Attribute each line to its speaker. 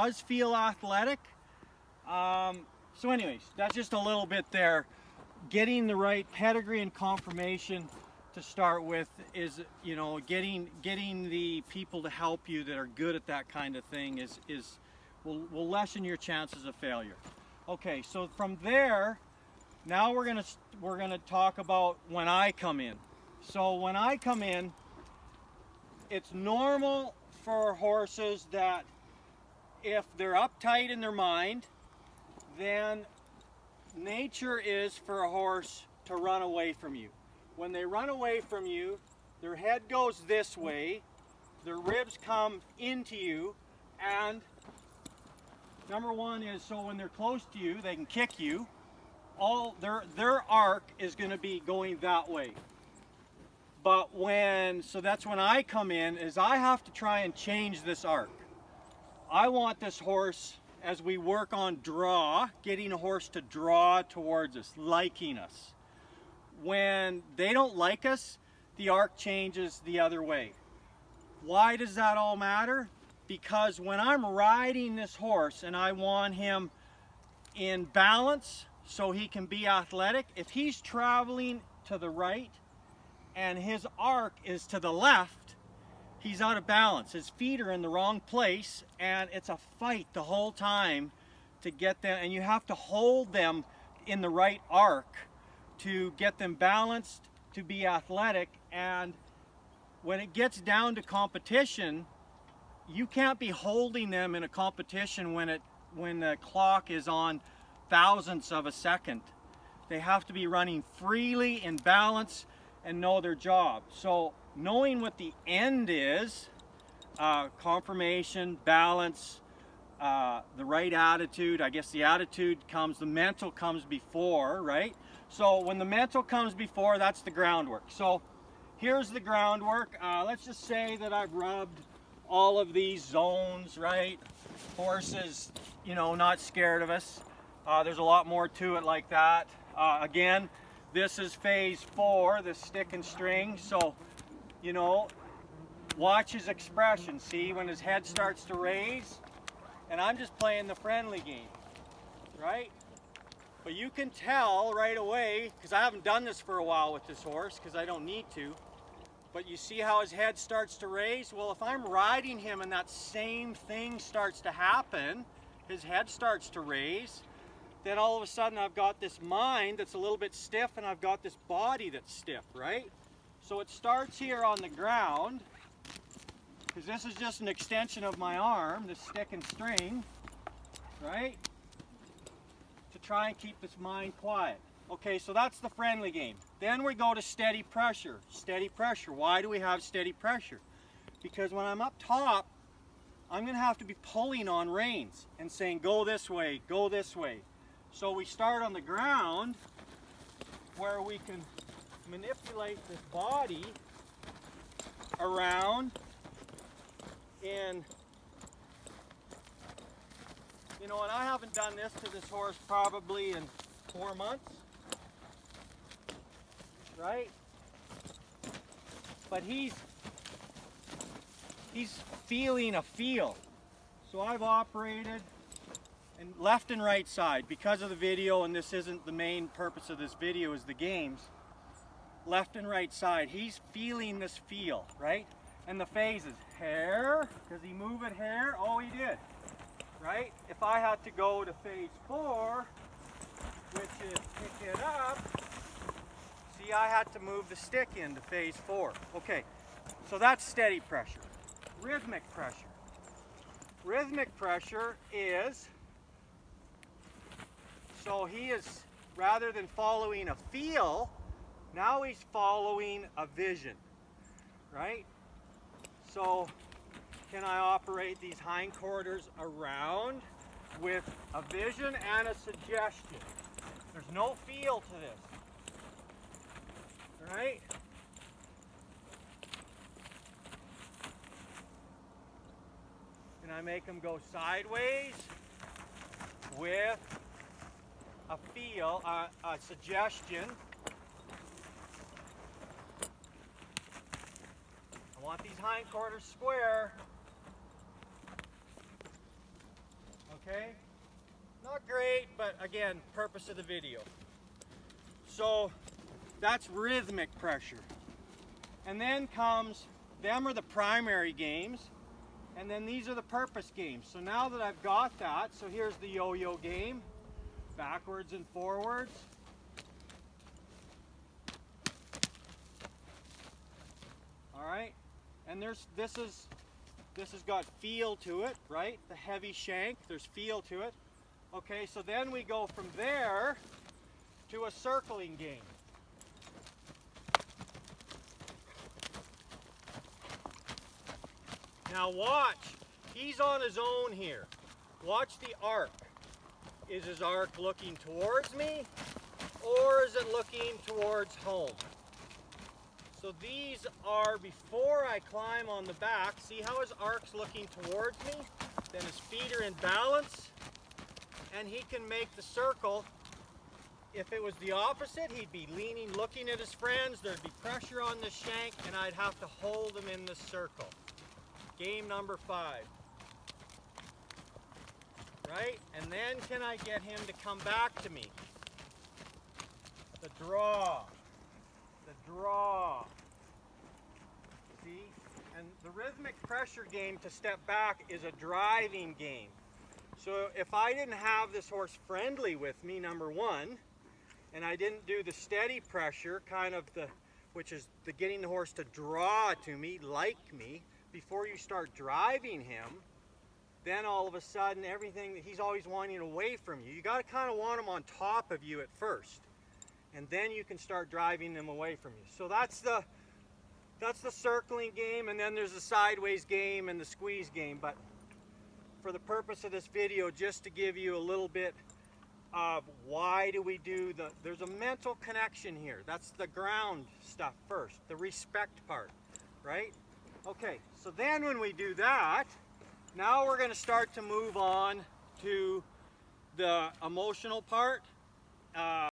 Speaker 1: does feel athletic. So anyways, that's just a little bit there. Getting the right pedigree and conformation to start with is, you know, getting the people to help you that are good at that kind of thing will lessen your chances of failure. Okay, so from there, now we're gonna talk about when I come in. So when I come in, it's normal for horses that if they're uptight in their mind, then nature is for a horse to run away from you. When they run away from you, their head goes this way, their ribs come into you, and number one is so when they're close to you, they can kick you. All their arc is going to be going that way. But so that's when I come in, is I have to try and change this arc. I want this horse, as we work on draw, getting a horse to draw towards us, liking us. When they don't like us, the arc changes the other way. Why does that all matter? Because when I'm riding this horse and I want him in balance so he can be athletic, if he's traveling to the right and his arc is to the left, he's out of balance. His feet are in the wrong place, and it's a fight the whole time to get them, and you have to hold them in the right arc to get them balanced, to be athletic. And when it gets down to competition, you can't be holding them in a competition when the clock is on thousandths of a second. They have to be running freely in balance and know their job. So knowing what the end is, conformation, balance, the right attitude. I guess the attitude comes, the mental comes before, right? So when the mental comes before, that's the groundwork. So here's the groundwork. Let's just say that I've rubbed all of these zones, right? Horses, you know, not scared of us. There's a lot more to it like that. Again, this is phase 4, the stick and string. So, you know, watch his expression. See, when his head starts to raise, and I'm just playing the friendly game, right? But you can tell right away, because I haven't done this for a while with this horse, because I don't need to, but you see how his head starts to raise? Well, if I'm riding him and that same thing starts to happen, his head starts to raise, then all of a sudden I've got this mind that's a little bit stiff and I've got this body that's stiff, right? So it starts here on the ground, because this is just an extension of my arm, this stick and string, right? To try and keep this mind quiet. Okay, so that's the friendly game. Then we go to steady pressure. Steady pressure. Why do we have steady pressure? Because when I'm up top, I'm going to have to be pulling on reins and saying, go this way, go this way. So we start on the ground where we can manipulate this body around in, you know, and I haven't done this to this horse probably in 4 months, right? But he's feeling a feel. So I've operated and left and right side because of the video, and this isn't the main purpose of this video, is the games. Left and right side, he's feeling this feel, right? And the phases, hair, does he move it hair? Oh, he did, right? If I had to go to phase 4, which is pick it up, see, I had to move the stick into phase 4. Okay, so that's steady pressure. Rhythmic pressure. Rhythmic pressure is, so he is, rather than following a feel, now he's following a vision, right? So can I operate these hindquarters around with a vision and a suggestion? There's no feel to this, right? Can I make him go sideways with a feel, a suggestion? I want these hindquarters square. okay? Not great, but again, purpose of the video. So that's rhythmic pressure. And then comes, them are the primary games, and then these are the purpose games. So now that I've got that, so here's the yo-yo game, backwards and forwards. All right, and this has got feel to it, right? The heavy shank, there's feel to it. Okay, so then we go from there to a circling game. Now watch, he's on his own here. Watch the arc. Is his arc looking towards me, or is it looking towards home? So these are before I climb on the back. See how his arc's looking towards me? Then his feet are in balance, and he can make the circle. If it was the opposite, he'd be leaning, looking at his friends, there'd be pressure on the shank, and I'd have to hold him in the circle. Game number 5. Right? And then can I get him to come back to me? The draw. The draw. See? And the rhythmic pressure game to step back is a driving game. So if I didn't have this horse friendly with me, number 1, and I didn't do the steady pressure, kind of which is the getting the horse to draw to me, like me, before you start driving him, then all of a sudden everything that he's always wanting away from you, you got to kind of want him on top of you at first, and then you can start driving him away from you. So that's the circling game, and then there's the sideways game and the squeeze game. But for the purpose of this video, just to give you a little bit of why do we do there's a mental connection here. That's the ground stuff first, the respect part, right? Okay, so then when we do that, now we're going to start to move on to the emotional part.